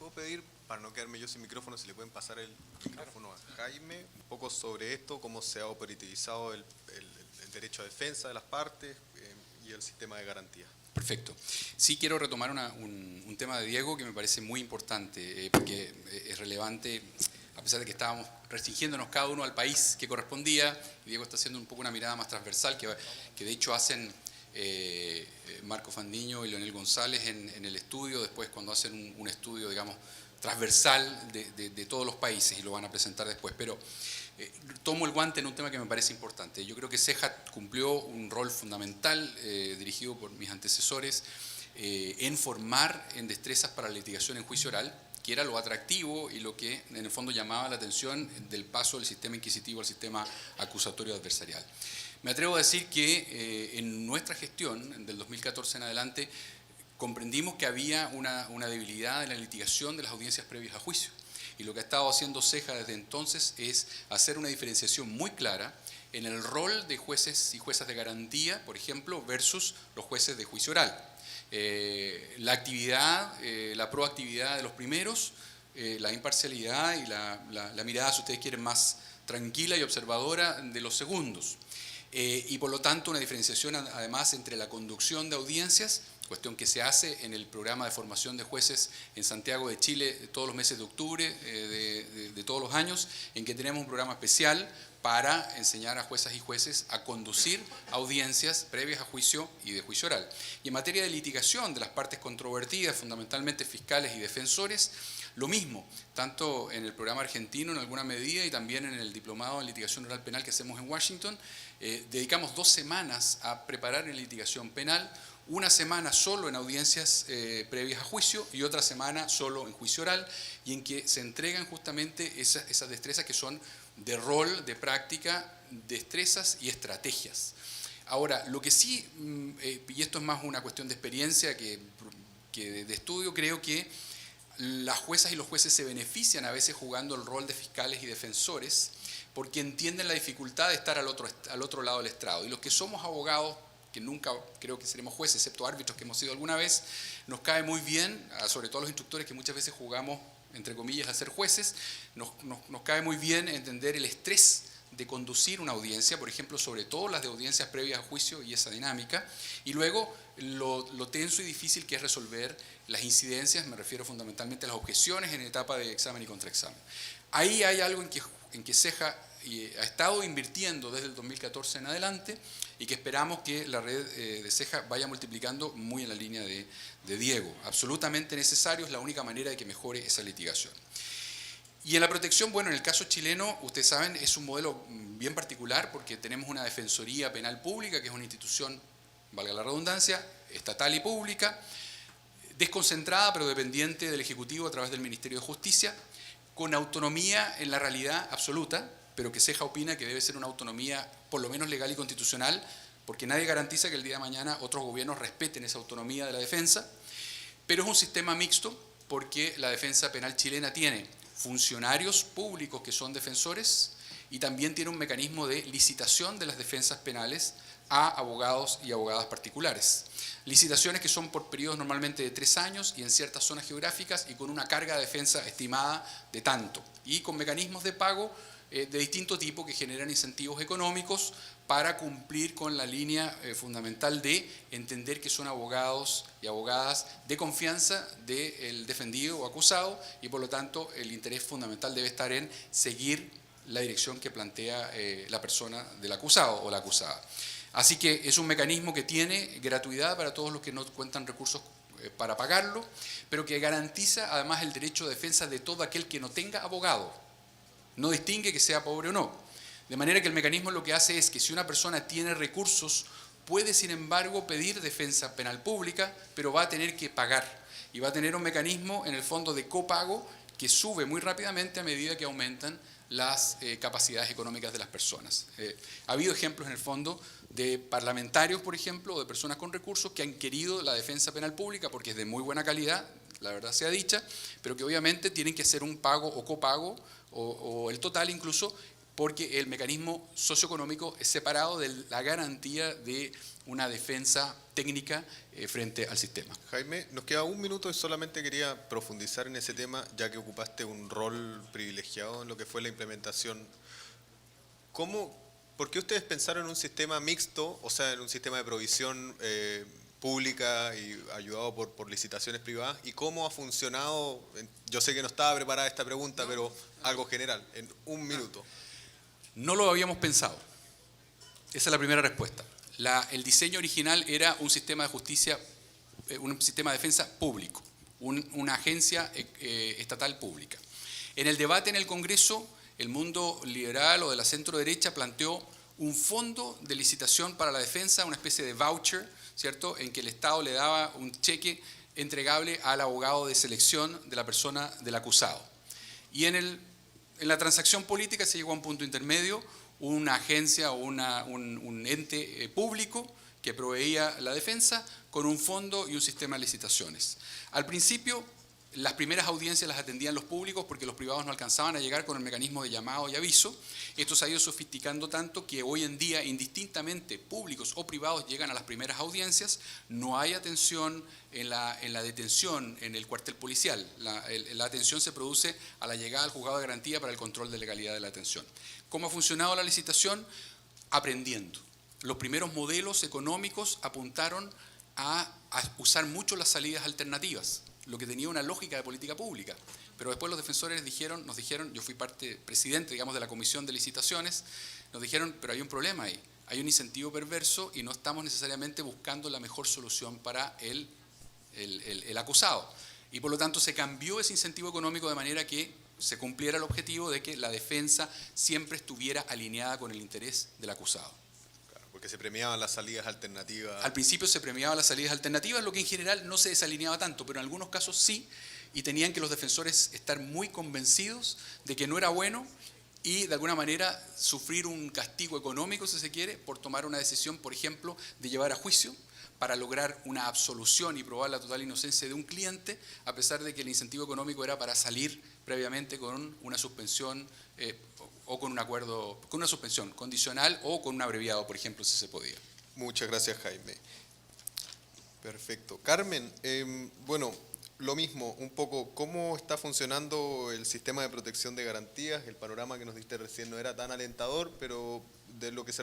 puedo pedir, para no quedarme yo sin micrófono, si le pueden pasar el micrófono a Jaime, un poco sobre esto, cómo se ha operativizado el derecho a defensa de las partes y el sistema de garantía. Perfecto. Sí quiero retomar un tema de Diego que me parece muy importante, porque es relevante, a pesar de que estábamos restringiéndonos cada uno al país que correspondía, y Diego está haciendo un poco una mirada más transversal, que de hecho hacen Marco Fandiño y Leonel González en el estudio, después cuando hacen un estudio, digamos, transversal de todos los países, y lo van a presentar después. Pero tomo el guante en un tema que me parece importante. Yo creo que CEJA cumplió un rol fundamental, dirigido por mis antecesores, en formar en destrezas para la litigación en juicio oral, que era lo atractivo y lo que en el fondo llamaba la atención del paso del sistema inquisitivo al sistema acusatorio adversarial. Me atrevo a decir que en nuestra gestión, del 2014 en adelante, comprendimos que había una debilidad en la litigación de las audiencias previas a juicio. Y lo que ha estado haciendo CEJA desde entonces es hacer una diferenciación muy clara en el rol de jueces y juezas de garantía, por ejemplo, versus los jueces de juicio oral. La actividad, la proactividad de los primeros, la imparcialidad y la mirada, si ustedes quieren, más tranquila y observadora de los segundos. Y por lo tanto una diferenciación además entre la conducción de audiencias, cuestión que se hace en el programa de formación de jueces en Santiago de Chile todos los meses de octubre de todos los años, en que tenemos un programa especial para enseñar a juezas y jueces a conducir audiencias previas a juicio y de juicio oral. Y en materia de litigación de las partes controvertidas, fundamentalmente fiscales y defensores, lo mismo, tanto en el programa argentino en alguna medida y también en el diplomado en litigación oral penal que hacemos en Washington, dedicamos 2 semanas a preparar en litigación penal, una semana solo en audiencias previas a juicio y otra semana solo en juicio oral, y en que se entregan justamente esas destrezas que son de rol, de práctica, destrezas y estrategias. Ahora, lo que sí, y esto es más una cuestión de experiencia que de estudio, creo que las juezas y los jueces se benefician a veces jugando el rol de fiscales y defensores porque entienden la dificultad de estar al otro lado del estrado. Y los que somos abogados, que nunca creo que seremos jueces, excepto árbitros que hemos sido alguna vez, nos cae muy bien, sobre todo los instructores que muchas veces jugamos, entre comillas, a ser jueces, nos cae muy bien entender el estrés de conducir una audiencia, por ejemplo, sobre todo las de audiencias previas a juicio y esa dinámica, y luego lo tenso y difícil que es resolver las incidencias, me refiero fundamentalmente a las objeciones en etapa de examen y contraexamen. Ahí hay algo en que CEJA ha estado invirtiendo desde el 2014 en adelante y que esperamos que la red de CEJA vaya multiplicando muy en la línea de Diego. Absolutamente necesario, es la única manera de que mejore esa litigación. Y en la protección, bueno, en el caso chileno, ustedes saben, es un modelo bien particular porque tenemos una defensoría penal pública, que es una institución, valga la redundancia, estatal y pública, desconcentrada pero dependiente del Ejecutivo a través del Ministerio de Justicia, con autonomía en la realidad absoluta, pero que CEJA opina que debe ser una autonomía por lo menos legal y constitucional, porque nadie garantiza que el día de mañana otros gobiernos respeten esa autonomía de la defensa, pero es un sistema mixto porque la defensa penal chilena tiene funcionarios públicos que son defensores y también tiene un mecanismo de licitación de las defensas penales a abogados y abogadas particulares. Licitaciones que son por periodos normalmente de 3 años y en ciertas zonas geográficas y con una carga de defensa estimada de tanto y con mecanismos de pago de distinto tipo que generan incentivos económicos para cumplir con la línea fundamental de entender que son abogados y abogadas de confianza del defendido o acusado y por lo tanto el interés fundamental debe estar en seguir la dirección que plantea la persona del acusado o la acusada. Así que es un mecanismo que tiene gratuidad para todos los que no cuentan recursos para pagarlo, pero que garantiza además el derecho de defensa de todo aquel que no tenga abogado. No distingue que sea pobre o no. De manera que el mecanismo lo que hace es que si una persona tiene recursos, puede sin embargo pedir defensa penal pública, pero va a tener que pagar. Y va a tener un mecanismo en el fondo de copago que sube muy rápidamente a medida que aumentan las capacidades económicas de las personas. Ha habido ejemplos en el fondo de parlamentarios, por ejemplo, o de personas con recursos que han querido la defensa penal pública porque es de muy buena calidad, la verdad sea dicha, pero que obviamente tienen que hacer un pago o copago o el total incluso porque el mecanismo socioeconómico es separado de la garantía de una defensa técnica frente al sistema. Jaime, nos queda un minuto y solamente quería profundizar en ese tema, ya que ocupaste un rol privilegiado en lo que fue la implementación. ¿Por qué ustedes pensaron en un sistema mixto, o sea, en un sistema de provisión pública y ayudado por licitaciones privadas? ¿Y cómo ha funcionado? Yo sé que no estaba preparada esta pregunta, pero algo general, en un minuto. No lo habíamos pensado. Esa es la primera respuesta. El diseño original era un sistema de justicia, un sistema de defensa público, una agencia estatal pública. En el debate en el Congreso, el mundo liberal o de la centro derecha planteó un fondo de licitación para la defensa, una especie de voucher, ¿cierto?, en que el Estado le daba un cheque entregable al abogado de selección de la persona del acusado. Y en la transacción política se llegó a un punto intermedio, una agencia o un ente público que proveía la defensa con un fondo y un sistema de licitaciones. Al principio, las primeras audiencias las atendían los públicos porque los privados no alcanzaban a llegar con el mecanismo de llamado y aviso. Esto se ha ido sofisticando tanto que hoy en día, indistintamente, públicos o privados llegan a las primeras audiencias. No hay atención en la detención, en el cuartel policial. La atención se produce a la llegada al juzgado de garantía para el control de legalidad de la atención. ¿Cómo ha funcionado la licitación? Aprendiendo. Los primeros modelos económicos apuntaron a usar mucho las salidas alternativas, lo que tenía una lógica de política pública. Pero después los defensores nos dijeron, yo fui presidente, digamos, de la comisión de licitaciones, nos dijeron, pero hay un problema ahí, hay un incentivo perverso y no estamos necesariamente buscando la mejor solución para el acusado. Y por lo tanto se cambió ese incentivo económico de manera que se cumpliera el objetivo de que la defensa siempre estuviera alineada con el interés del acusado. Porque se premiaban las salidas alternativas. Al principio se premiaban las salidas alternativas, lo que en general no se desalineaba tanto, pero en algunos casos sí, y tenían que los defensores estar muy convencidos de que no era bueno y de alguna manera sufrir un castigo económico, si se quiere, por tomar una decisión, por ejemplo, de llevar a juicio para lograr una absolución y probar la total inocencia de un cliente, a pesar de que el incentivo económico era para salir previamente con una suspensión o con un acuerdo, con una suspensión condicional o con un abreviado, por ejemplo, si se podía. Muchas gracias, Jaime. Perfecto. Carmen, bueno, lo mismo, un poco, ¿cómo está funcionando el sistema de protección de garantías? El panorama que nos diste recién no era tan alentador, pero de lo que se